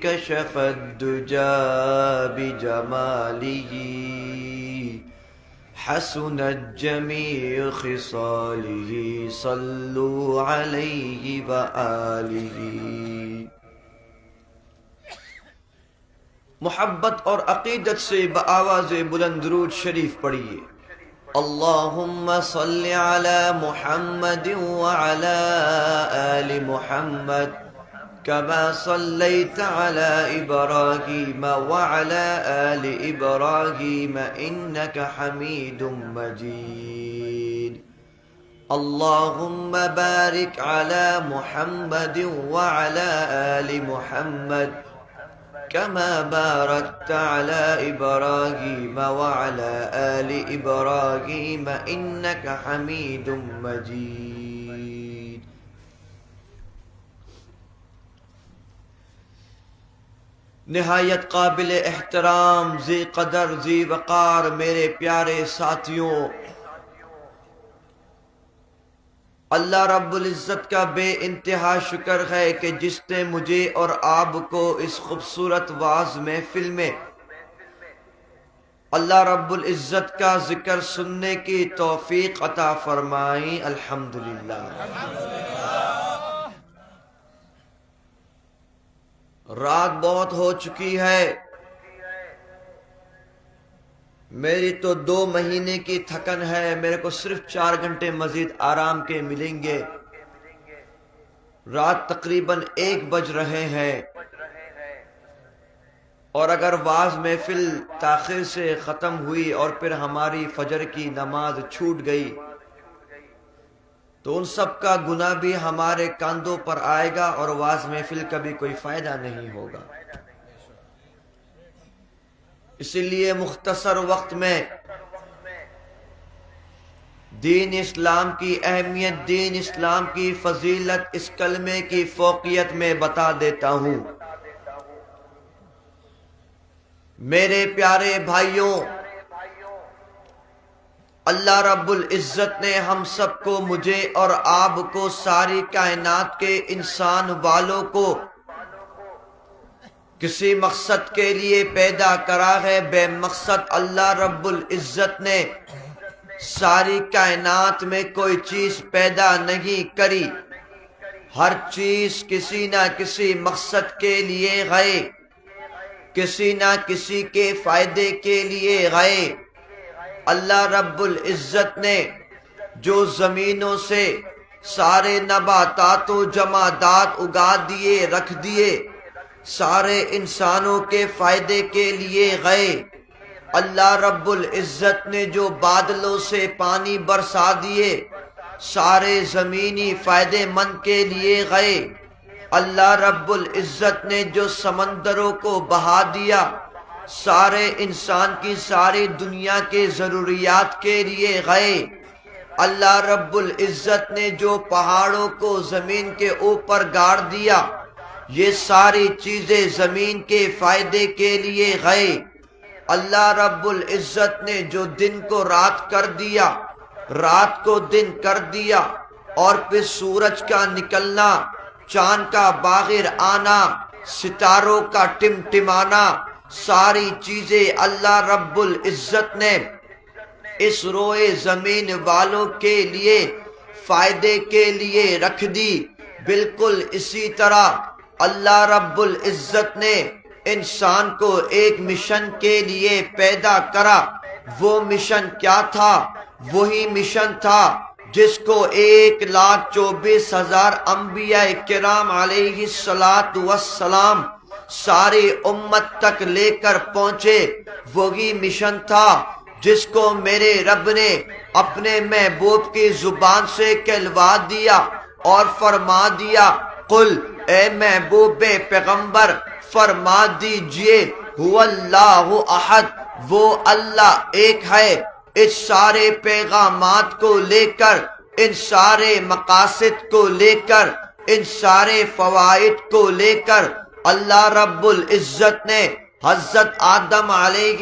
كشف الدجى بجماله حسنت جميع خصاله صلوا عليه وآله۔ محبت اور عقیدت سے بآواز بلند درود شریف پڑھیے۔ اللہم صل علی محمد وعلی آل محمد كما صليت على إبراهيم وعلى آل إبراهيم إنك حميد مجيد۔ اللهم بارك على محمد وعلى آل محمد كما باركت على إبراهيم وعلى آل إبراهيم إنك حميد مجيد۔ نہایت قابل احترام، ذی قدر ذی وقار میرے پیارے ساتھیوں، اللہ رب العزت کا بے انتہا شکر ہے کہ جس نے مجھے اور آپ کو اس خوبصورت واعظ محفل میں اللہ رب العزت کا ذکر سننے کی توفیق عطا فرمائی۔ الحمدللہ۔ رات بہت ہو چکی ہے، میری تو 2 مہینے کی تھکن ہے، میرے کو صرف 4 گھنٹے مزید آرام کے ملیں گے۔ رات تقریباً 1 بج رہے ہیں، اور اگر واعظ محفل تاخیر سے ختم ہوئی اور پھر ہماری فجر کی نماز چھوٹ گئی تو ان سب کا گناہ بھی ہمارے کاندھوں پر آئے گا اور واعظ محفل کا بھی کوئی فائدہ نہیں ہوگا۔ اسی لیے مختصر وقت میں دین اسلام کی اہمیت، دین اسلام کی فضیلت، اس کلمے کی فوقیت میں بتا دیتا ہوں۔ میرے پیارے بھائیوں، اللہ رب العزت نے ہم سب کو، مجھے اور آپ کو، ساری کائنات کے انسان والوں کو کسی مقصد کے لیے پیدا کرا ہے۔ بے مقصد اللہ رب العزت نے ساری کائنات میں کوئی چیز پیدا نہیں کری، ہر چیز کسی نہ کسی مقصد کے لیے گئے، کسی نہ کسی کے فائدے کے لیے گئے۔ اللہ رب العزت نے جو زمینوں سے سارے نباتات و جمادات اگا دیے، رکھ دیے، سارے انسانوں کے فائدے کے لیے گئے۔ اللہ رب العزت نے جو بادلوں سے پانی برسا دیے، سارے زمینی فائدے مند کے لیے گئے۔ اللہ رب العزت نے جو سمندروں کو بہا دیا، سارے انسان کی ساری دنیا کے ضروریات کے لیے گئے۔ اللہ رب العزت نے جو پہاڑوں کو زمین کے اوپر گاڑ دیا، یہ ساری چیزیں زمین کے فائدے کے لیے گئے۔ اللہ رب العزت نے جو دن کو رات کر دیا، رات کو دن کر دیا، اور پھر سورج کا نکلنا، چاند کا باہر آنا، ستاروں کا ٹمٹمانا، ساری چیزیں اللہ رب العزت نے اس روئے زمین والوں کے لیے فائدے کے لیے رکھ دی۔ بالکل اسی طرح اللہ رب العزت نے انسان کو ایک مشن کے لیے پیدا کرا۔ وہ مشن کیا تھا؟ وہی مشن تھا جس کو 1,24,000 انبیاء کرام علیہ السلام ساری امت تک لے کر پہنچے۔ وہی مشن تھا جس کو میرے رب نے اپنے محبوب کی زبان سے کہلوا دیا اور فرما دیا، قل، اے محبوب پیغمبر فرما دیجئے، هو اللہ احد، وہ اللہ ایک ہے۔ اس سارے پیغامات کو لے کر، ان سارے مقاصد کو لے کر، ان سارے فوائد کو لے کر اللہ رب العزت نے حضرت آدم علیہ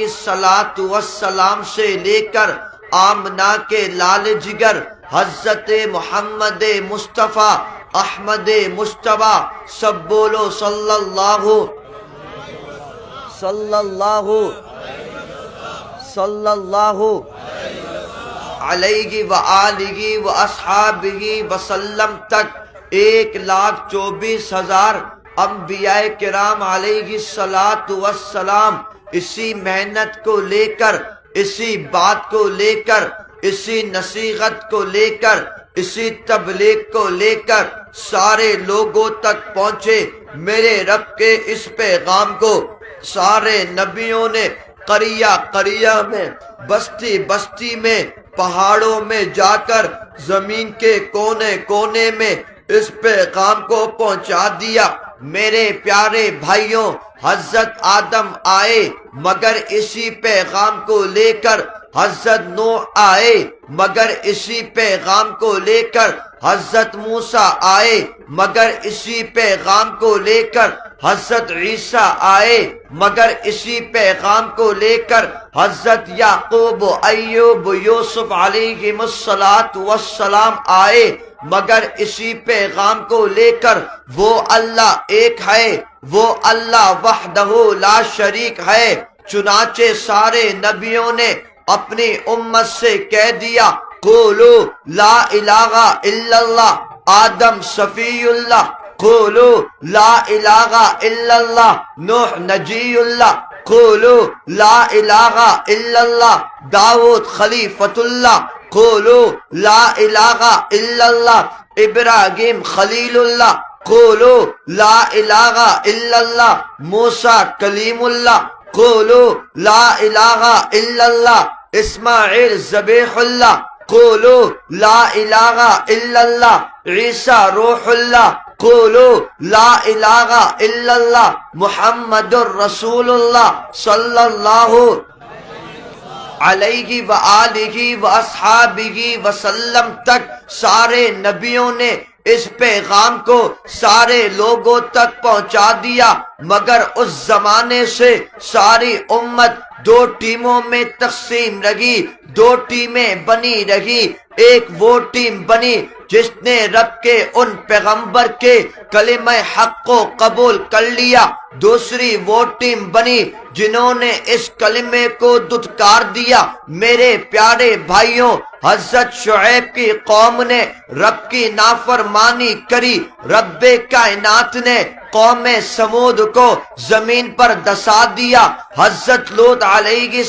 السلام سے لے کر آمنہ کے لال جگر حضرت محمد مصطفیٰ احمد مجتبیٰ، سب بولو صلی اللہ صلی اللہ علیہ وآلہ واصحابہ وسلم تک 1,24,000 انبیاء کرام علیہ الصلاۃ والسلام اسی محنت کو لے کر، اسی بات کو لے کر، اسی نصیحت کو لے کر، اسی تبلیغ کو لے کر سارے لوگوں تک پہنچے۔ میرے رب کے اس پیغام کو سارے نبیوں نے قریہ قریہ میں، بستی بستی میں، پہاڑوں میں جا کر، زمین کے کونے کونے میں اس پیغام کو پہنچا دیا۔ میرے پیارے بھائیوں، حضرت آدم آئے مگر اسی پیغام کو لے کر، حضرت نوح آئے مگر اسی پیغام کو لے کر، حضرت موسیٰ آئے مگر اسی پیغام کو لے کر، حضرت عیسیٰ آئے مگر اسی پیغام کو لے کر، حضرت یعقوب، ایوب، یوسف علیہم السلام آئے مگر اسی پیغام کو لے کر۔ وہ اللہ ایک ہے، وہ اللہ وحدہ لا شریک ہے۔ چنانچہ سارے نبیوں نے اپنی امت سے کہہ دیا، قولو لا الہ الا اللہ، آدم صفی اللہ، قولو لا الہ الا اللہ، نوح نجی اللہ، قولو لا الہ الا اللہ، داؤد خلیفۃ اللہ، قولو لا الہ الا اللہ، ابراہیم خلیل اللہ، قولو لا الہ الا اللہ، موسیٰ کلیم اللہ، قولو لا الہ الا اللہ، اسماعیل ذبیح اللہ، قولو لا الہ الا اللہ، عیسیٰ روح اللہ، قولو لا الہ الا اللہ، محمد الرسول اللہ صلی اللہ علیہ وآلہ واصحابہ وسلم تک سارے نبیوں نے اس پیغام کو سارے لوگوں تک پہنچا دیا، مگر اس زمانے سے ساری امت دو ٹیموں میں تقسیم رہی، دو ٹیمیں بنی رہی۔ ایک وہ ٹیم بنی جس نے رب کے ان پیغمبر کے کلمہ حق کو قبول کر لیا، دوسری وہ ٹیم بنی جنہوں نے اس کلمے کو دھتکار دیا۔ میرے پیارے بھائیوں، حضرت شعیب کی قوم نے رب کی نافرمانی کری، رب کائنات نے قوم سمود کو زمین پر دسا دیا۔ حضرت لوط علیہ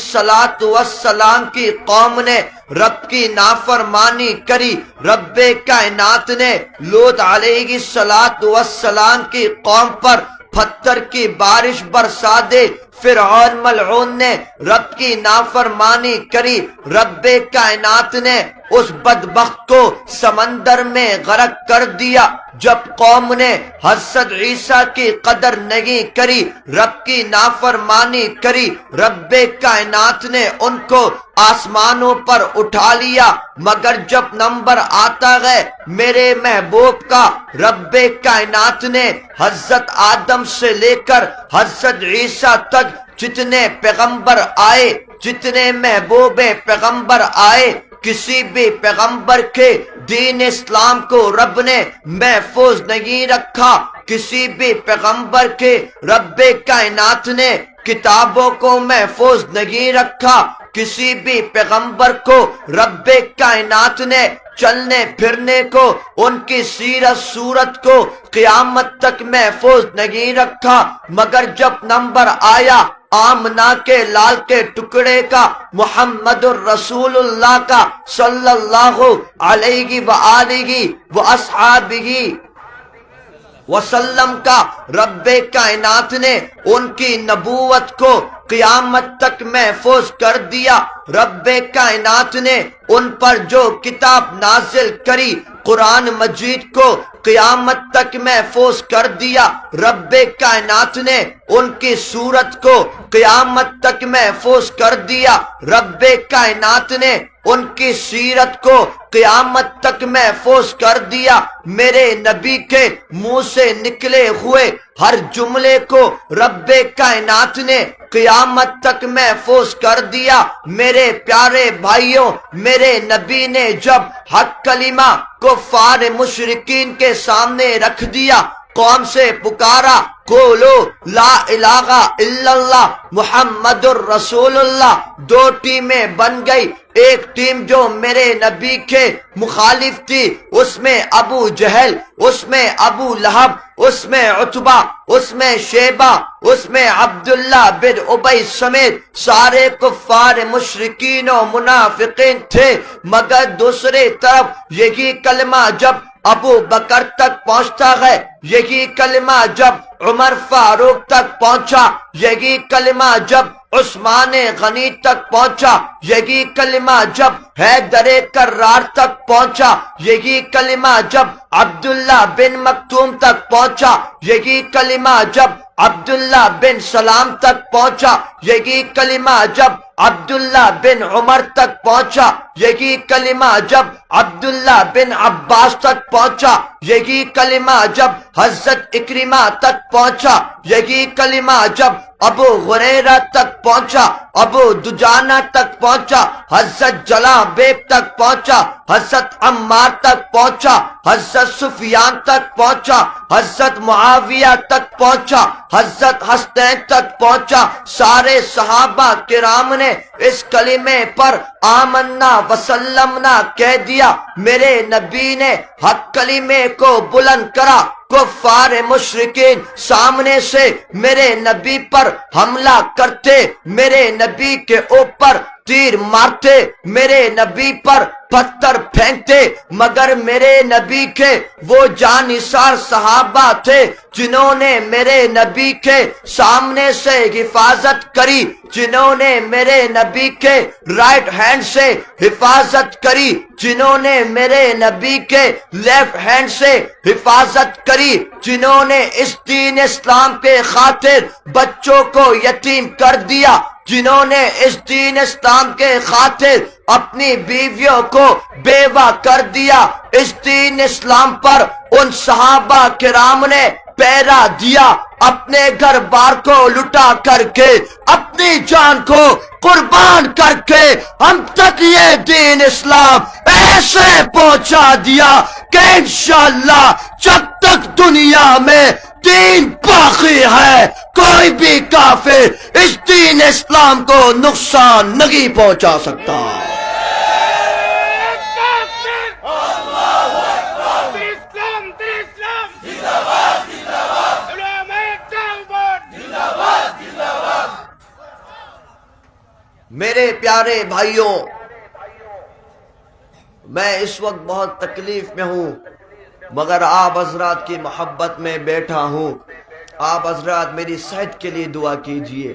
السلام کی قوم نے رب کی نافرمانی کری، رب کائنات نے لوط علیہ السلام کی قوم پر پتھر کی بارش برسا دے۔ فرعون ملعون نے رب کی نافرمانی کری، رب کائنات نے اس بدبخت کو سمندر میں غرق کر دیا۔ جب قوم نے حضرت عیسیٰ کی قدر نہیں کری، رب کی نافرمانی کری، رب کائنات نے ان کو آسمانوں پر اٹھا لیا۔ مگر جب نمبر آتا ہے میرے محبوب کا، رب کائنات نے حضرت آدم سے لے کر حضرت عیسیٰ تک جتنے پیغمبر آئے، جتنے محبوب پیغمبر آئے، کسی بھی پیغمبر کے دین اسلام کو رب نے محفوظ نہیں رکھا، کسی بھی پیغمبر کے رب کائنات نے کتابوں کو محفوظ نہیں رکھا، کسی بھی پیغمبر کو رب کائنات نے چلنے پھرنے کو، ان کی سیرت صورت کو قیامت تک محفوظ نہیں رکھا۔ مگر جب نمبر آیا آمنہ کے لال کے ٹکڑے کا، محمد الرسول اللہ کا صلی اللہ علیہ وآلہ واصحابہ وسلم کا، رب کائنات نے ان کی نبوت کو قیامت تک محفوظ کر دیا۔ رب کائنات نے ان پر جو کتاب نازل کری، قرآن مجید کو قیامت تک محفوظ کر دیا۔ رب کائنات نے ان کی صورت کو قیامت تک محفوظ کر دیا۔ رب کائنات نے ان کی سیرت کو قیامت تک محفوظ کر دیا۔ میرے نبی کے منہ سے نکلے ہوئے ہر جملے کو رب کائنات نے قیامت تک محفوظ کر دیا۔ میرے پیارے بھائیوں، میرے نبی نے جب حق کلمہ کفار مشرکین کے سامنے رکھ دیا، قوم سے پکارا قولو لا الہ الا اللہ محمد الرسول اللہ. دو ٹیمیں بن گئی. ایک ٹیم جو میرے نبی کے مخالف تھی، اس میں ابو جہل، اس میں ابو لہب، اس میں عتبہ، اس میں شیبہ، اس میں عبداللہ بن ابی سمیت سارے کفار مشرکین و منافقین تھے. مگر دوسری طرف یہی کلمہ جب ابو بکر تک پہنچتا ہے، یہی کلمہ جب عمر فاروق تک پہنچا، یہی کلمہ جب عثمان غنی تک پہنچا، یہی کلمہ جب حیدر کرار تک پہنچا، یہی کلمہ جب عبداللہ بن مکتوم تک پہنچا، یہی کلمہ جب عبداللہ بن سلام تک پہنچا، یہی کلمہ جب عبداللہ بن عمر تک پہنچا، یہی کلمہ جب عبداللہ بن عباس تک پہنچا، یہی کلمہ جب حضرت اکرمہ تک پہنچا، یہی کلمہ جب ابو ہریرہ تک پہنچا، ابو دجانہ تک پہنچا، حضرت جلابیب تک پہنچا، حضرت عمار تک پہنچا، حضرت سفیان تک پہنچا، حضرت معاویہ تک پہنچا، حضرت حسنین تک پہنچا. سارے صحابہ کرام نے اس کلمے پر آمنا وسلمنا کہہ دیا. میرے نبی نے حق کلمے کو بلند کرا. کفار مشرکین سامنے سے میرے نبی پر حملہ کرتے، میرے نبی کے اوپر تیر مارتے، میرے نبی پر پتھر پھینکتے، مگر میرے نبی کے وہ جانثار صحابہ تھے جنہوں نے میرے نبی کے سامنے سے حفاظت کری، جنہوں نے میرے نبی کے رائٹ ہینڈ سے حفاظت کری، جنہوں نے میرے نبی کے لیفٹ ہینڈ سے حفاظت کری، جنہوں نے اس دین اسلام کے خاطر بچوں کو یتیم کر دیا، جنہوں نے اس دین اسلام کے خاطر اپنی بیویوں کو بیوہ کر دیا. اس دین اسلام پر ان صحابہ کرام نے پہرا دیا، اپنے گھر بار کو لٹا کر کے، اپنی جان کو قربان کر کے ہم تک یہ دین اسلام ایسے پہنچا دیا کہ انشاءاللہ جب تک دنیا میں دین باقی ہے کوئی بھی کافر اس دین اسلام کو نقصان نہیں پہنچا سکتا. میرے پیارے بھائیوں، میں اس وقت بہت تکلیف میں ہوں، مگر آپ حضرات کی محبت میں بیٹھا ہوں. آپ حضرات میری صحت کے لیے دعا کیجئے.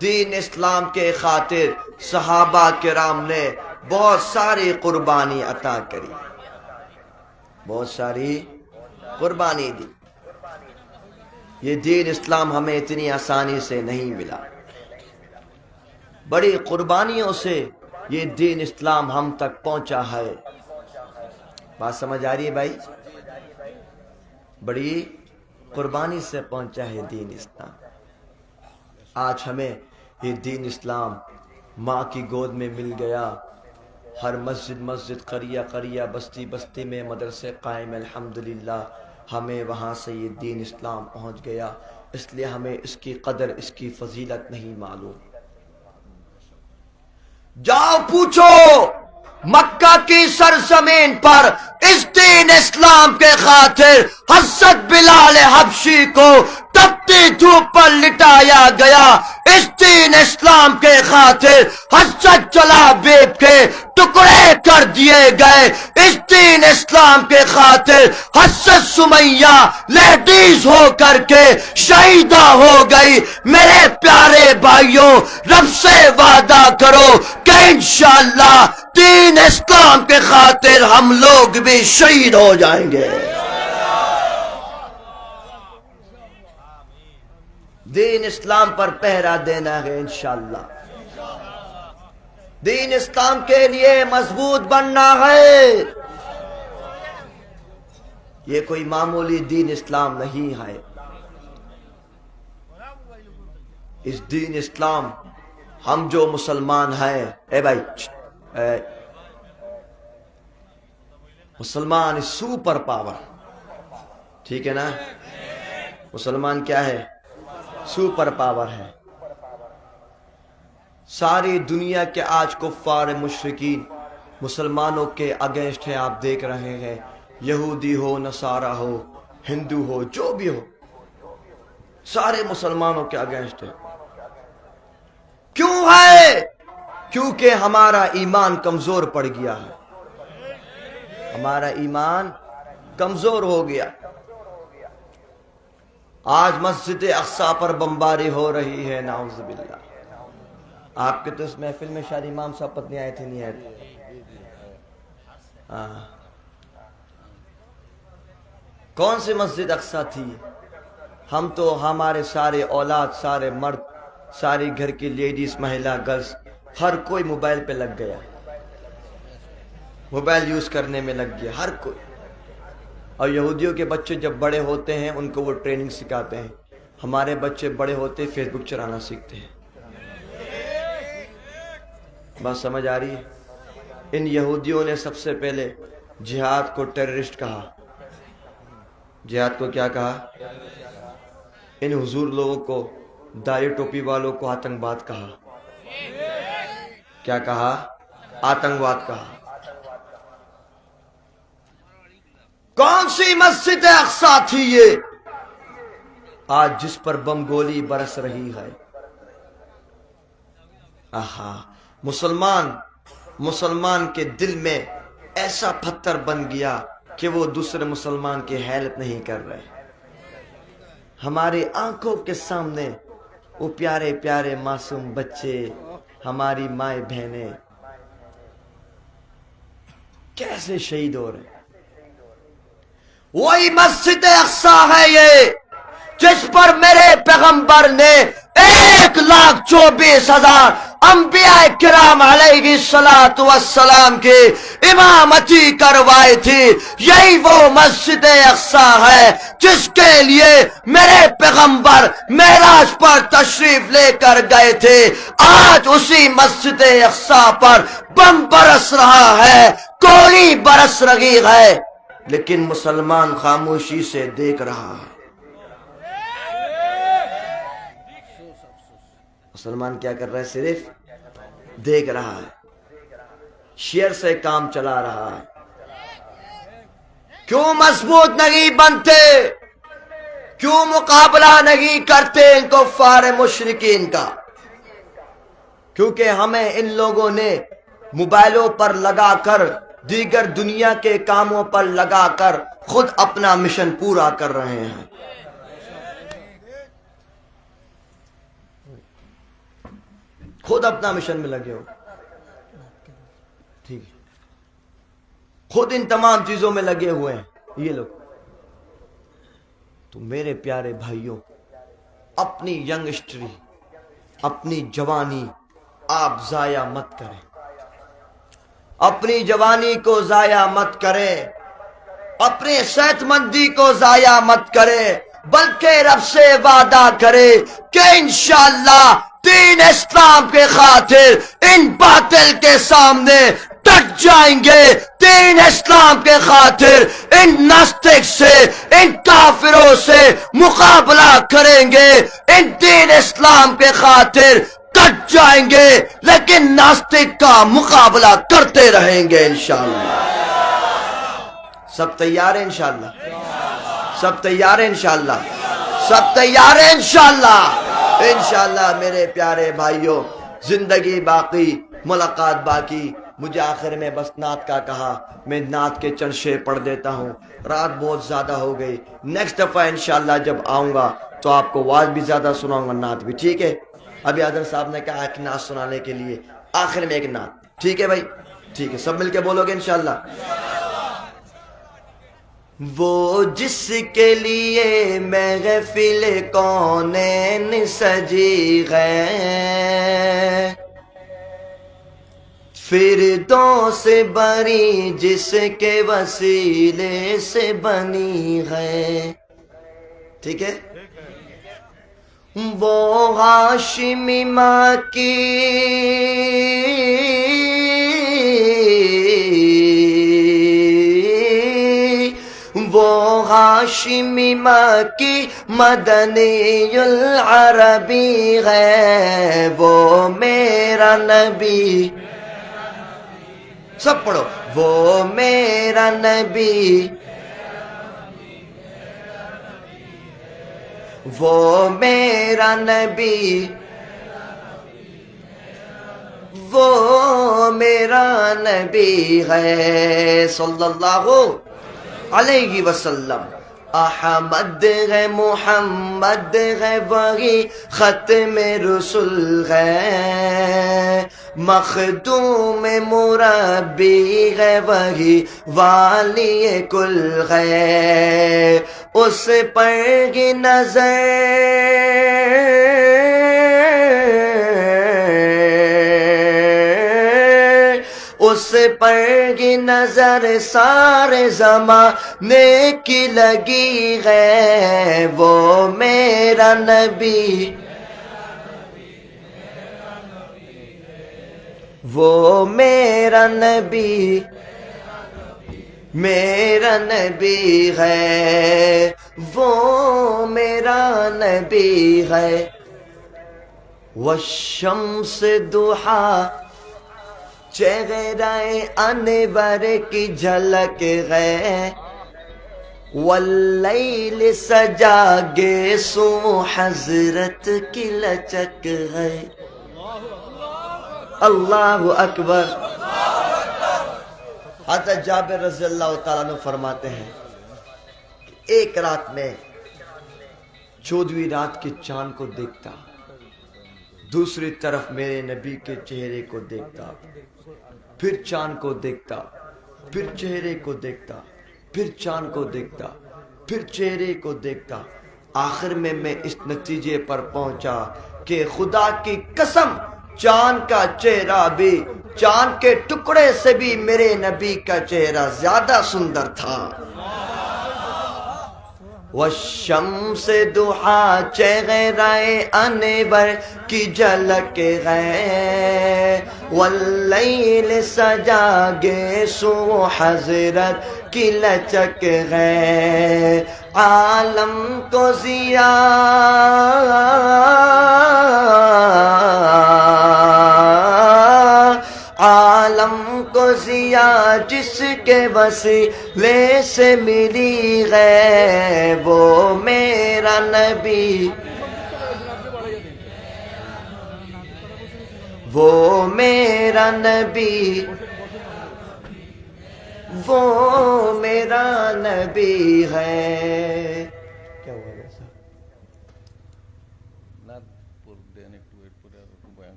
دین اسلام کے خاطر صحابہ کرام نے بہت ساری قربانی عطا کری، بہت ساری قربانی دی. یہ دین اسلام ہمیں اتنی آسانی سے نہیں ملا، بڑی قربانیوں سے یہ دین اسلام ہم تک پہنچا ہے. بات سمجھ آ رہی ہے بھائی؟ بڑی قربانی سے پہنچا ہے دین اسلام. آج ہمیں یہ دین اسلام ماں کی گود میں مل گیا. ہر مسجد مسجد، قریہ قریہ، بستی بستی میں مدرسے قائم. الحمدللہ ہمیں وہاں سے یہ دین اسلام پہنچ گیا، اس لیے ہمیں اس کی قدر، اس کی فضیلت نہیں معلوم. جاؤ پوچھو مکہ کی سرزمین پر اس دین اسلام کے خاطر حضرت بلال حبشی کو تپتی دھوپ پر لٹایا گیا. اس دین اسلام کے خاطر حضرت جلابیب کے ٹکڑے کر دیے گئے. اس دین اسلام کے خاطر حضرت سمیہ لیڈیز ہو کر کے شہیدہ ہو گئی. میرے پیارے بھائیوں، رب سے وعدہ کرو کہ انشاءاللہ دین اسلام کے خاطر ہم لوگ بھی شہید ہو جائیں گے. دین اسلام پر پہرا دینا ہے انشاءاللہ. دین اسلام کے لیے مضبوط بننا ہے. یہ کوئی معمولی دین اسلام نہیں ہے. اس دین اسلام ہم جو مسلمان ہیں، اے بھائی مسلمان سپر پاور، ٹھیک ہے نا؟ مسلمان کیا ہے؟ سپر پاور ہے. ساری دنیا کے آج کفار مشرکین مسلمانوں کے اگینسٹ ہیں. آپ دیکھ رہے ہیں یہودی ہو، نصارہ ہو، ہندو ہو، جو بھی ہو، سارے مسلمانوں کے اگینسٹ ہیں. کیوں ہے؟ کیونکہ ہمارا ایمان کمزور پڑ گیا ہے. ہمارا ایمان کمزور ہو گیا. آج مسجد اقصی پر بمباری ہو رہی ہے، نعوذ باللہ. آپ کے تو اس محفل میں شاید امام صاحب پتنی آئے تھے، نہیں آئے تھے؟ کون سی مسجد اقصی تھی؟ ہم تو ہمارے سارے اولاد، سارے مرد، ساری گھر کی لیڈیز، مہیلا، گرلز، ہر کوئی موبائل پہ لگ گیا، موبائل یوز کرنے میں لگ گیا ہر کوئی. اور یہودیوں کے بچے جب بڑے ہوتے ہیں ان کو وہ ٹریننگ سکھاتے ہیں. ہمارے بچے بڑے ہوتے فیس بک چلانا سیکھتے ہیں. بات سمجھ آ رہی ہے؟ ان یہودیوں نے سب سے پہلے جہاد کو ٹیررسٹ کہا. جہاد کو کیا کہا؟ ان حضور لوگوں کو، داڑھی ٹوپی والوں کو آتنکواد کہا. کیا کہا؟ آتنکواد کہا. کون سی مسجد اقصی تھی یہ آج جس پر بم گولی برس رہی ہے؟ آہا، مسلمان کے دل میں ایسا پتھر بن گیا کہ وہ دوسرے مسلمان کی حیلت نہیں کر رہے. ہماری آنکھوں کے سامنے وہ پیارے پیارے معصوم بچے، ہماری مائیں بہنیں کیسے شہید ہو رہے. وہی مسجد اقصی ہے یہ جس پر میرے پیغمبر نے 1,24,000 انبیاء کرام علیہ السلام کی امامتی کروائی تھی. یہی وہ مسجد اقصی ہے جس کے لیے میرے پیغمبر معراج پر تشریف لے کر گئے تھے. آج اسی مسجد اقصی پر بم برس رہا ہے، گولی برس رہی ہے، لیکن مسلمان خاموشی سے دیکھ رہا ہے. مسلمان کیا کر رہا ہے؟ صرف دیکھ رہا ہے، شیئر سے کام چلا رہا ہے. کیوں مضبوط نہیں بنتے؟ کیوں مقابلہ نہیں کرتے ان کفار مشرکین کا؟ کیونکہ ہمیں ان لوگوں نے موبائلوں پر لگا کر، دیگر دنیا کے کاموں پر لگا کر خود اپنا مشن پورا کر رہے ہیں. خود اپنا مشن میں لگے ہو، ٹھیک ہے، خود ان تمام چیزوں میں لگے ہوئے ہیں یہ لوگ. تو میرے پیارے بھائیوں، اپنی ینگسٹری، اپنی جوانی آپ ضائع مت کریں. اپنی جوانی کو ضائع مت کریں، اپنی صحت مندی کو ضائع مت کریں، بلکہ رب سے وعدہ کرے کہ انشاءاللہ دین اسلام کے خاطر ان باطل کے سامنے ڈٹ جائیں گے. دین اسلام کے خاطر ان ناستک سے، ان کافروں سے مقابلہ کریں گے. ان دین اسلام کے خاطر ڈٹ جائیں گے، لیکن ناستک کا مقابلہ کرتے رہیں گے انشاءاللہ. سب تیار ہیں انشاءاللہ؟ سب تیار ہیں انشاءاللہ؟ سب تیار ہیں انشاءاللہ؟ انشاءاللہ میرے پیارے بھائیوں، زندگی باقی، ملاقات باقی. مجھے آخر میں بس نعت کا کہا، میں نعت کے چند شعر پڑھ دیتا ہوں. رات بہت زیادہ ہو گئی، نیکسٹ دفعہ انشاءاللہ جب آؤں گا تو آپ کو واز بھی زیادہ سناؤں گا، نعت بھی، ٹھیک ہے؟ ابھی حضرت صاحب نے کہا ایک نعت سنانے کے لیے، آخر میں ایک نعت، ٹھیک ہے بھائی؟ ٹھیک ہے، سب مل کے بولو گے انشاءاللہ؟ وہ جس کے لیے محفل کونین سجی ہے، فردوس بری جس کے وسیلے سے بنی ہے. ٹھیک ہے؟ وہ ہاشمی ماں کی وہ ہاشمی مکی مدنی العربی ہے وہ میرا نبی. سب پڑھو. وہ میرا نبی، وہ میرا نبی، وہ میرا نبی ہے صلی اللہ علیہ وسلم. احمد ہے محمد ہے وہی ختم رسول ہے، مخدوم مربی ہے وہی والی کل ہے. اس پر کی نظر اس پر کی نظر سارے زمانے کی لگی ہے، وہ میرا نبی، وہ میرا نبی، میرا نبی ہے، وہ میرا نبی ہے. والشمس ضحا چہرہ انور کی جھلک ہے، واللیل سجا گیسو حضرت کی لچک ہے. اللہ اکبر. حضرت جابر رضی اللہ تعالیٰ عنہ فرماتے ہیں کہ ایک رات میں 14ویں رات کے چاند کو دیکھتا، دوسری طرف میرے نبی کے چہرے کو دیکھتا، پھر چاند کو دیکھتا، پھر چہرے کو دیکھتا، پھر چاند کو دیکھتا، پھر چہرے کو دیکھتا. آخر میں اس نتیجے پر پہنچا کہ خدا کی قسم چاند کا چہرہ بھی، چاند کے ٹکڑے سے بھی میرے نبی کا چہرہ زیادہ سندر تھا. والشمس ضحا چہرہ انور کی جھلک ہے، واللیل سجا گیسو حضرت کی لچک ہے. عالم کو ضیا عالم کو ضیا جس کے وسیلے سے ملی ہے، وہ میرا نبی، وہ میرا نبی، وہ میرا نبی ہے. کیا ہوا ایسا؟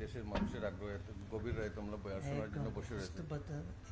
দেশের মানুষের আগ্রহ গভীর রয়ে তোমরা বয়ান শোনার জন্য বসে রয়েছে.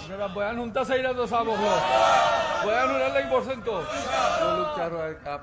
আপনারা বয়ান শুনতা চাইরা তো সাহেব হলো বয়ান শুনার লাগি বসেন তো লোক চারো আপ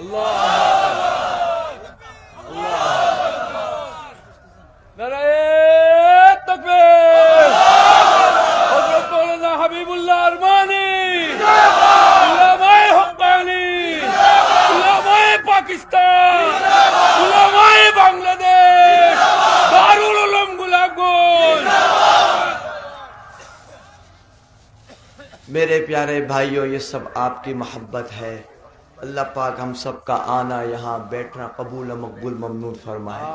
আল্লাহ আল্লাহ নারায়ে তাকবীর. হযরত মাওলানা হাবিবুল্লাহ আরমানি উলামায়ে হক্কানি উলামায়ে পাকিস্তান উলামায়ে বাংলাদেশ দারুল উলুম গোলাপগঞ্জ. میرے پیارے بھائیوں یہ سب آپ کی محبت ہے. اللہ پاک ہم سب کا آنا یہاں بیٹھنا قبول و مقبول ممنون فرمائے.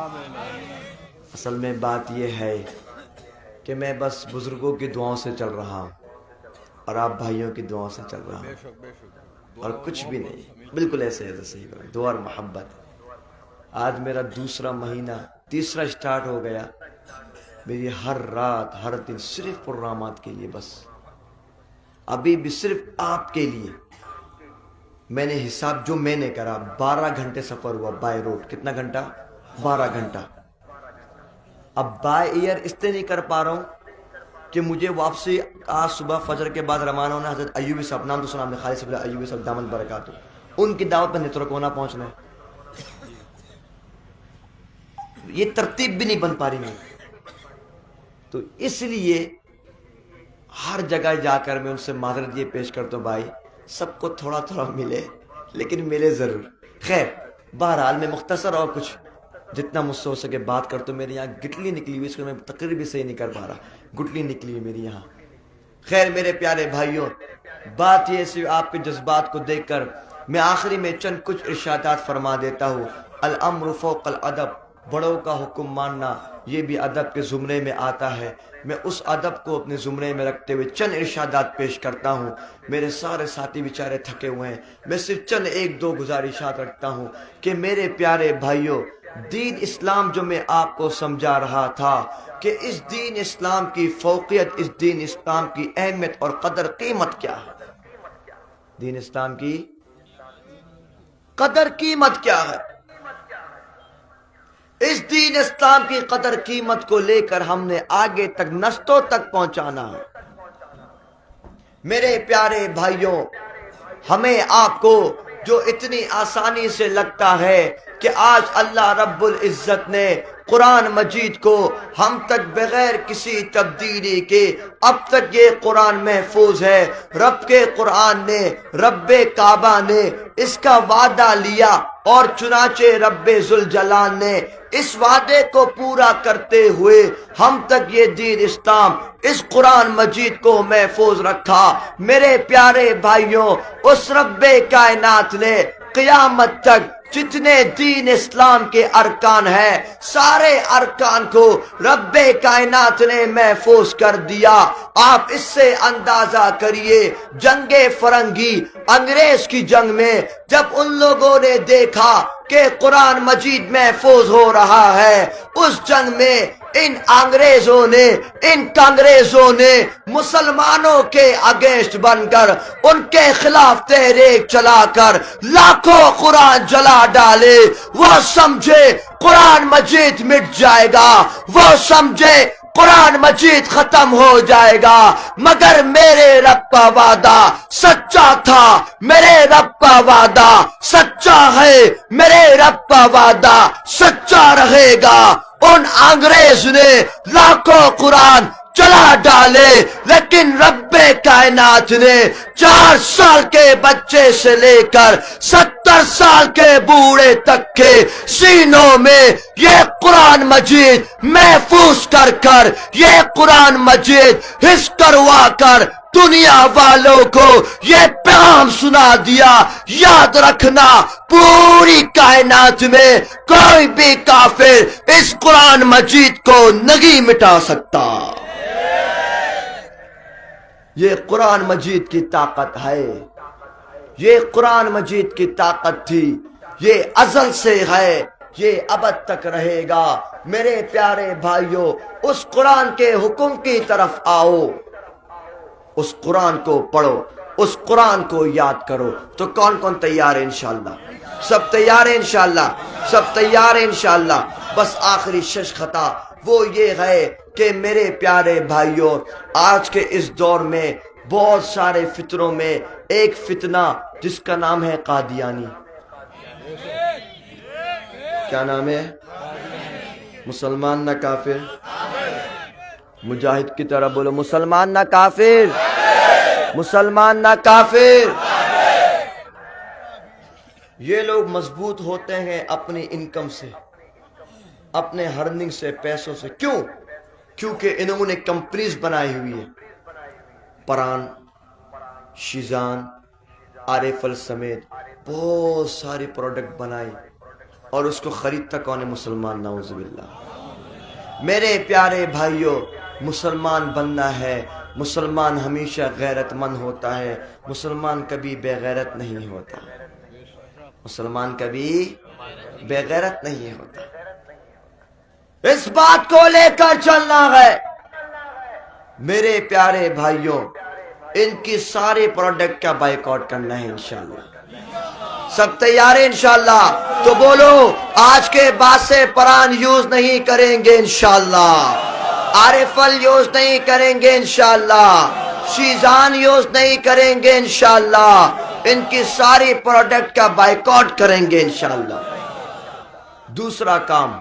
اصل میں بات یہ ہے کہ میں بس بزرگوں کی دعاؤں سے چل رہا ہوں اور آپ بھائیوں کی دعاؤں سے چل رہا ہوں اور کچھ بھی نہیں. بالکل ایسے صحیح دعا اور محبت. آج میرا دوسرا مہینہ تیسرا سٹارٹ ہو گیا. میری ہر رات ہر دن صرف پروگرامات کے لیے بس. ابھی بھی صرف آپ کے لیے میں نے حساب جو میں نے کرا 12 گھنٹے سفر ہوا بائی روڈ. کتنا گھنٹہ؟ 12 گھنٹہ. اب بائی ایئر اس طرح نہیں کر پا رہا ہوں کہ مجھے واپسی آج صبح فجر کے بعد روانہ ہونا. حضرت ایوبی صاحب نام تو سنا آپ نے، خالد صاحب ایوبی صاحب دامن برکاتہ، ان کی دعوت پر نیترکونا پہنچنا ہے. یہ ترتیب بھی نہیں بن پا رہی ہے. تو اس لیے ہر جگہ جا کر میں ان سے معذرت یہ پیش کرتا ہوں بھائی سب کو تھوڑا تھوڑا ملے لیکن ملے ضرور. خیر بہرحال میں مختصر اور کچھ جتنا مجھ سے ہو سکے بات کر. تو میرے یہاں گٹلی نکلی ہوئی, اس کو میں تقریر بھی صحیح نہیں کر پا رہا, گٹلی نکلی ہوئی میری یہاں. خیر میرے پیارے بھائیوں, بات یہ صرف آپ کے جذبات کو دیکھ کر میں آخری میں چند کچھ ارشادات فرما دیتا ہوں. الامر فوق الادب, بڑوں کا حکم ماننا یہ بھی ادب کے زمرے میں آتا ہے. میں اس ادب کو اپنے زمرے میں رکھتے ہوئے چند ارشادات پیش کرتا ہوں. میرے سارے ساتھی بیچارے تھکے ہوئے ہیں, میں صرف چند ایک دو گزارشات رکھتا ہوں کہ میرے پیارے بھائیوں, دین اسلام جو میں آپ کو سمجھا رہا تھا کہ اس دین اسلام کی فوقیت, اس دین اسلام کی اہمیت اور قدر قیمت کیا ہے. دین اسلام کی قدر قیمت کیا ہے, اس دین اسلام کی قدر قیمت کو لے کر ہم نے آگے تک نسلوں تک پہنچانا ہے. میرے پیارے بھائیوں, ہمیں آپ کو جو اتنی آسانی سے لگتا ہے کہ آج اللہ رب العزت نے قرآن مجید کو ہم تک بغیر کسی تبدیلی کے اب تک یہ قرآن محفوظ ہے. رب کے قرآن نے, رب کعبہ نے اس کا وعدہ لیا اور چنانچہ رب ذوالجلال نے اس وعدے کو پورا کرتے ہوئے ہم تک یہ دین اسلام, اس قرآن مجید کو محفوظ رکھا. میرے پیارے بھائیوں, اس رب کائنات نے قیامت تک جتنے دین اسلام کے ارکان ہیں سارے ارکان کو رب کائنات نے محفوظ کر دیا. آپ اس سے اندازہ کریے, جنگ فرنگی, انگریز کی جنگ میں جب ان لوگوں نے دیکھا کہ قرآن مجید محفوظ ہو رہا ہے, اس جنگ میں ان انگریزوں نے, ان کانگریزوں نے مسلمانوں کے اگینسٹ بن کر ان کے خلاف تحریک چلا کر لاکھوں قرآن جلا ڈالے. وہ سمجھے قرآن مجید مٹ جائے گا, وہ سمجھے قرآن مجید ختم ہو جائے گا, مگر میرے رب کا وعدہ سچا تھا, میرے رب کا وعدہ سچا ہے, میرے رب کا وعدہ سچا رہے گا. ان انگریز نے لاکھوں قرآن چلا ڈالے, لیکن رب کائنات نے 4 سال کے بچے سے لے کر 70 سال کے بوڑھے تک کے سینوں میں یہ قرآن مجید محفوظ کر کر, یہ قرآن مجید حفظ کروا کر دنیا والوں کو یہ پیغام سنا دیا. یاد رکھنا, پوری کائنات میں کوئی بھی کافر اس قرآن مجید کو نہیں مٹا سکتا. یہ قرآن مجید کی طاقت ہے, یہ قرآن مجید کی طاقت تھی, یہ ازل سے ہے, یہ ابد تک رہے گا. میرے پیارے بھائیوں, اس قرآن کے حکم کی طرف آؤ, اس قرآن کو پڑھو, اس قرآن کو یاد کرو. تو کون کون تیار ہے انشاءاللہ؟ سب تیار ہیں انشاءاللہ, سب تیار ہیں انشاءاللہ. بس آخری شش خطا وہ یہ ہے کہ میرے پیارے بھائیوں, آج کے اس دور میں بہت سارے فتنوں میں ایک فتنہ جس کا نام ہے قادیانی. کیا نام ہے؟ مسلمان نہ کافر. مجاہد کی طرح بولو, مسلمان نہ کافر, مسلمان نہ کافر. یہ لوگ مضبوط ہوتے ہیں اپنی انکم سے, اپنے ہرننگ سے, پیسوں سے. کیوں؟ کیونکہ انہوں نے کمپنیز بنائی ہوئی ہے, پران, شیزان, آریفل سمیت بہت ساری پروڈکٹ بنائی, اور اس کو خریدتا کون ہے؟ مسلمان. نعوذ باللہ. میرے پیارے بھائیوں, مسلمان بننا ہے, مسلمان ہمیشہ غیرت مند ہوتا ہے, مسلمان کبھی بے غیرت نہیں ہوتا, مسلمان کبھی بے غیرت نہیں ہوتا. اس بات کو لے کر چلنا ہے. میرے پیارے بھائیوں, ان کی ساری پروڈکٹ کا بائیکاٹ کرنا ہے انشاءاللہ. سب تیار ہیں انشاءاللہ؟ تو بولو, آج کے بعد سے پران یوز نہیں کریں گے انشاءاللہ, آریفل یوز نہیں کریں گے انشاءاللہ, شیزان یوز نہیں کریں گے انشاءاللہ, ان کی ساری پروڈکٹ کا بائیکاٹ کریں گے انشاءاللہ. دوسرا کام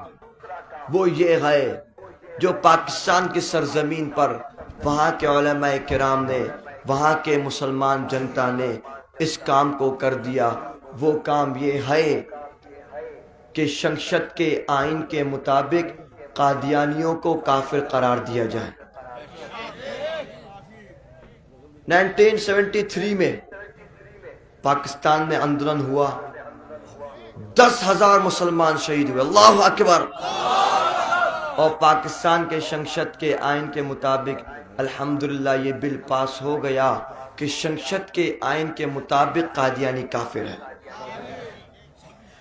وہ یہ ہے جو پاکستان کی سرزمین پر وہاں کے علماء کرام نے, وہاں کے مسلمان جنتا نے اس کام کو کر دیا. وہ کام یہ ہے کہ شنکشت کے آئین کے مطابق قادیانیوں کو کافر قرار دیا جائے۔ 1973 میں پاکستان میں آندولن ہوا، 10,000 مسلمان شہید ہوئے، اللہ اکبر۔ اور پاکستان کے شنکشت کے آئین کے مطابق الحمدللہ یہ بل پاس ہو گیا کہ شنکشت کے آئین کے مطابق قادیانی کافر ہے۔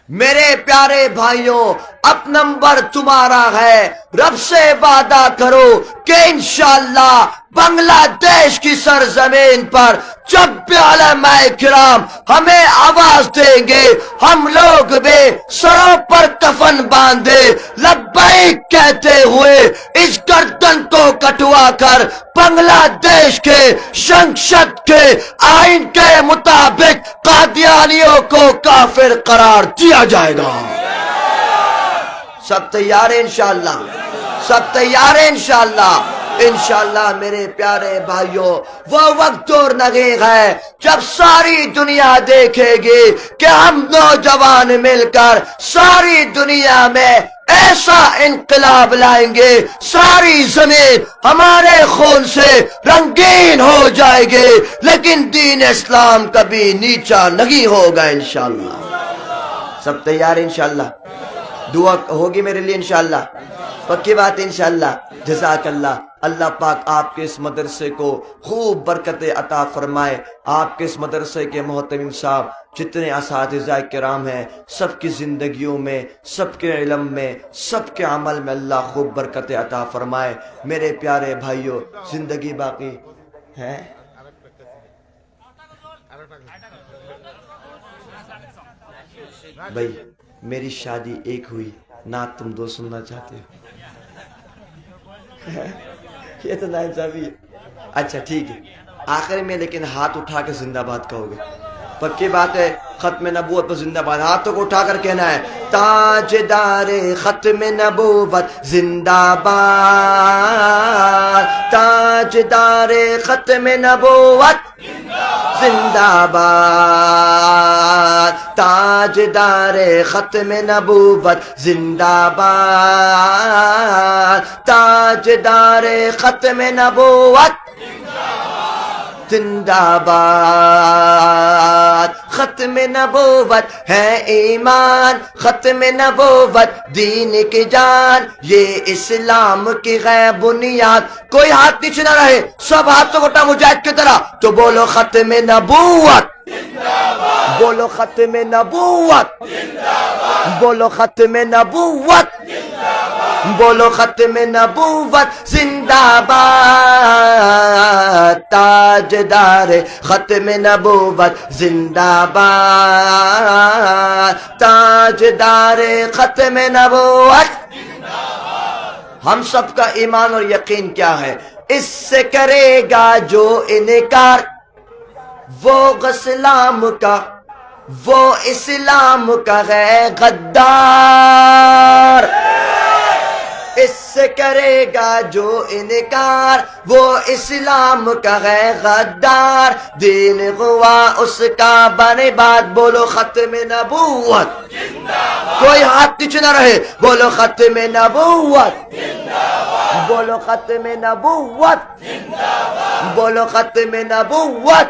میرے پیارے بھائیوں، اب نمبر تمہارا ہے، رب سے وعدہ کرو کہ انشاءاللہ بنگلہ دیش کی سرزمین پر جب بھی علماء کرام ہمیں آواز دیں گے، ہم لوگ بھی سروں پر کفن باندھے لبیک کہتے ہوئے اس گردن کو کٹوا کر بنگلہ دیش کے شنکشت کے آئین کے مطابق قادیانیوں کو کافر قرار دیا جائے گا۔ سب تیار ہیں انشاءاللہ؟ سب تیار ہیں انشاءاللہ؟ انشاءاللہ میرے پیارے بھائیوں، وہ وقت دور نہیں ہے جب ساری دنیا دیکھے گی کہ ہم نوجوان مل کر ساری دنیا میں ایسا انقلاب لائیں گے، ساری زمین ہمارے خون سے رنگین ہو جائے گی، لیکن دین اسلام کبھی نیچا نہیں ہوگا انشاءاللہ۔ سب تیار ہیں انشاءاللہ؟ دعا ہوگی میرے لیے انشاءاللہ؟ پکی بات انشاءاللہ؟ جزاک اللہ۔ اللہ پاک آپ کے اس مدرسے کو خوب برکت عطا فرمائے۔ آپ کے اس مدرسے کے محترم صاحب جتنے اساتذہ کرام ہیں، سب کی زندگیوں میں، سب کے علم میں، سب کے عمل میں اللہ خوب برکت عطا فرمائے۔ میرے پیارے بھائیوں، زندگی باقی ہے؟ بھائی میری شادی ایک ہوئی، نعت تم دو سننا چاہتے ہو؟ یہ تو ناانصافی ہے۔ اچھا ٹھیک ہے، آخر میں لیکن ہاتھ اٹھا کے زندہ باد کہو گے، پکی بات ہے؟ ختم نبوت پر زندہ باد، ہاتھوں کو اٹھا کر کہنا ہے، تاجدار ختم نبوت زندہ باد، تاجدار ختم نبوت زندہ باد، تاجدار ختم نبوت زندہ باد، تاجدار ختم نبوت زندہ باد۔ ختم نبوت ہے ایمان، ختم نبوت دین کی جان، یہ اسلام کی ہے بنیاد۔ کوئی ہاتھ نیچے نہ رہے، سب ہاتھوں کو اٹھا مجاہد کی طرح تو بولو ختم نبوت، بولو ختم نبوت، بولو ختم نبوت، بولو ختم نبوت زندہ باد، تاجدار ختم نبوت زندہ باد، تاجدار ختم نبوت۔ ہم سب کا ایمان اور یقین کیا ہے؟ اس سے کرے گا جو انکار، وہ اسلام کا، وہ اسلام کا ہے غدار۔ اس سے کرے گا جو انکار، وہ اسلام کا ہے غدار، دین ہوا اس کا برباد۔ بولو ختم نبوت، کوئی ہاتھ نیچے نہ رہے، بولو ختم نبوت، بولو ختم نبوت، بولو ختم نبوت،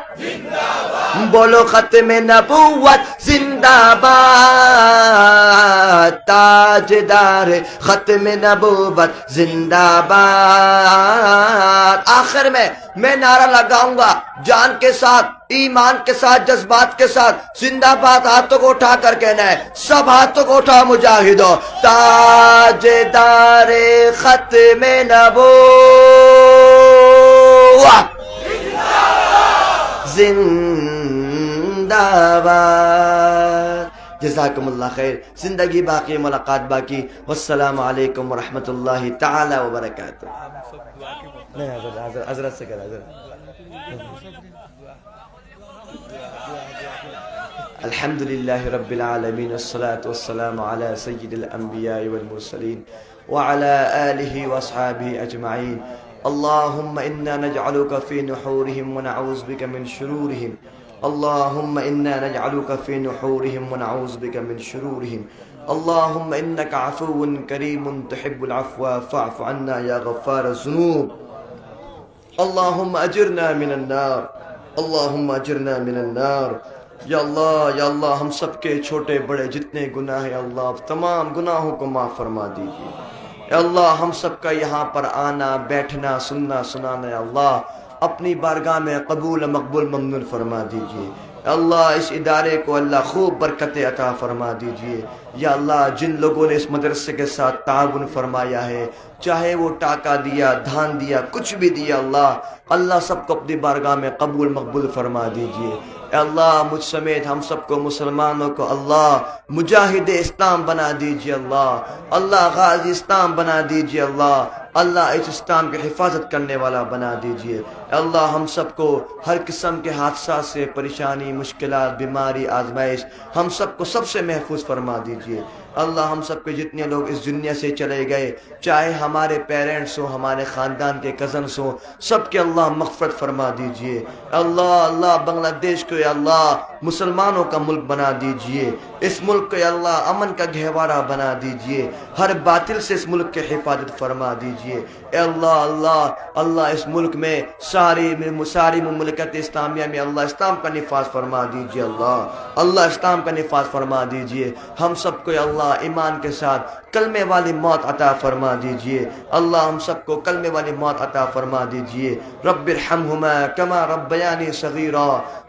بولو ختم نبوت زندہ باد، تاجدار ختم نبوت زندہ باد۔ آخر میں نعرہ لگاؤں گا جان کے ساتھ، ایمان کے ساتھ، جذبات کے ساتھ، زندہ باد ہاتھوں کو اٹھا کر کہنا ہے، سب ہاتھوں کو اٹھا مجاہدوں، تاجدار ختم نبوت زندہ باد۔ جزاکم اللہ خیر، زندگی باقی، ملاقات باقی، والسلام علیکم ورحمۃ اللہ تعالی وبرکاتہ۔ حضرت سے کرا حضرت۔ الحمد للہ رب العالمین، والصلاة والسلام علی سید الانبیاء والمرسلین وعلى آلہ واصحابہ اجمعین۔ اللہم انا نجعلک فی نحورہم ونعوذ بک من شرورہم، اللہم انا نجعلک فی نحورہم ونعوذ بک من شرورہم، اللهم إنك عفو كريم تحب العفو فاعف عنا يا غفار الذنوب. اللهم أجرنا من النار، اللهم أجرنا من النار. یا اللہ ہم سب کے چھوٹے بڑے جتنے گناہ ہیں اللہ تمام گناہوں کو معاف فرما دیجیے. یا اللہ ہم سب کا یہاں پر آنا بیٹھنا سننا سنانا یا اللہ اپنی بارگاہ میں قبول مقبول ممنون فرما دیجیے. اللہ اس ادارے کو اللہ خوب برکت عطا فرما دیجیے. یا اللہ جن لوگوں نے اس مدرسے کے ساتھ تعاون فرمایا ہے چاہے وہ ٹاکا دیا دھان دیا کچھ بھی دیا اللہ سب کو اپنی بارگاہ میں قبول مقبول فرما دیجیے. اے اللہ مجھ سمیت ہم سب کو مسلمانوں کو اللہ مجاہد اسلام بنا دیجیے. اللہ غازی اسلام بنا دیجیے. اللہ اس اسلام کی حفاظت کرنے والا بنا دیجیے. اے اللہ ہم سب کو ہر قسم کے حادثات سے پریشانی مشکلات بیماری آزمائش ہم سب کو سب سے محفوظ فرما دیجیے. اللہ ہم سب کے جتنے لوگ اس دنیا سے چلے گئے چاہے ہمارے پیرنٹس ہوں ہمارے خاندان کے کزنس ہوں سب کے اللہ مغفرت فرما دیجیے. اللہ بنگلہ دیش کو یا اللہ مسلمانوں کا ملک بنا دیجیے. اس ملک کو یا اللہ امن کا گہوارہ بنا دیجیے. ہر باطل سے اس ملک کی حفاظت فرما دیجیے. اے اللہ اس ملک میں ساری مملکت اسلامیہ میں اللہ اسلام کا نفاذ فرما دیجیے. اللہ اسلام کا نفاذ فرما دیجیے. ہم سب کو یا اللہ ایمان کے ساتھ کلمے والی موت عطا فرما دیجیے. اللہ ہم سب کو کلمے والی موت عطا فرما دیجیے. رب ارحمہما کما ربیانی صغیرا،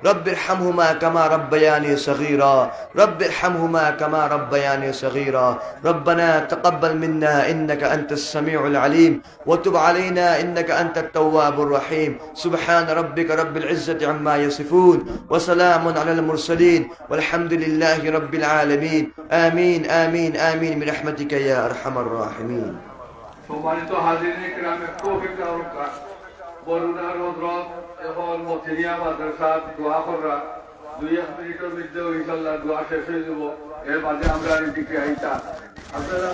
رب ارحمہما کما ربیانی صغیرا، رب ارحمہما کما ربیانی صغیرا. ربنا تقبل منا انك انت السميع العليم وتب علينا انك انت التواب الرحيم. سبحان ربك رب العزة عما يصفون وسلام على المرسلين والحمد لله رب العالمين. آمين آمين آمين برحمتك يا ارحم الراحمين. সম্মানিত হাজিরিন کرام توفیق کا বরুণা রোদ্রত এখন মতিনিয়া মাদ্রাসা দোয়া করা 2 মিনিটের মধ্যে ইনশাআল্লাহ দোয়া শেষ হয়ে যাব. এর মাঝে আমরা এদিকে আইতা আপনারা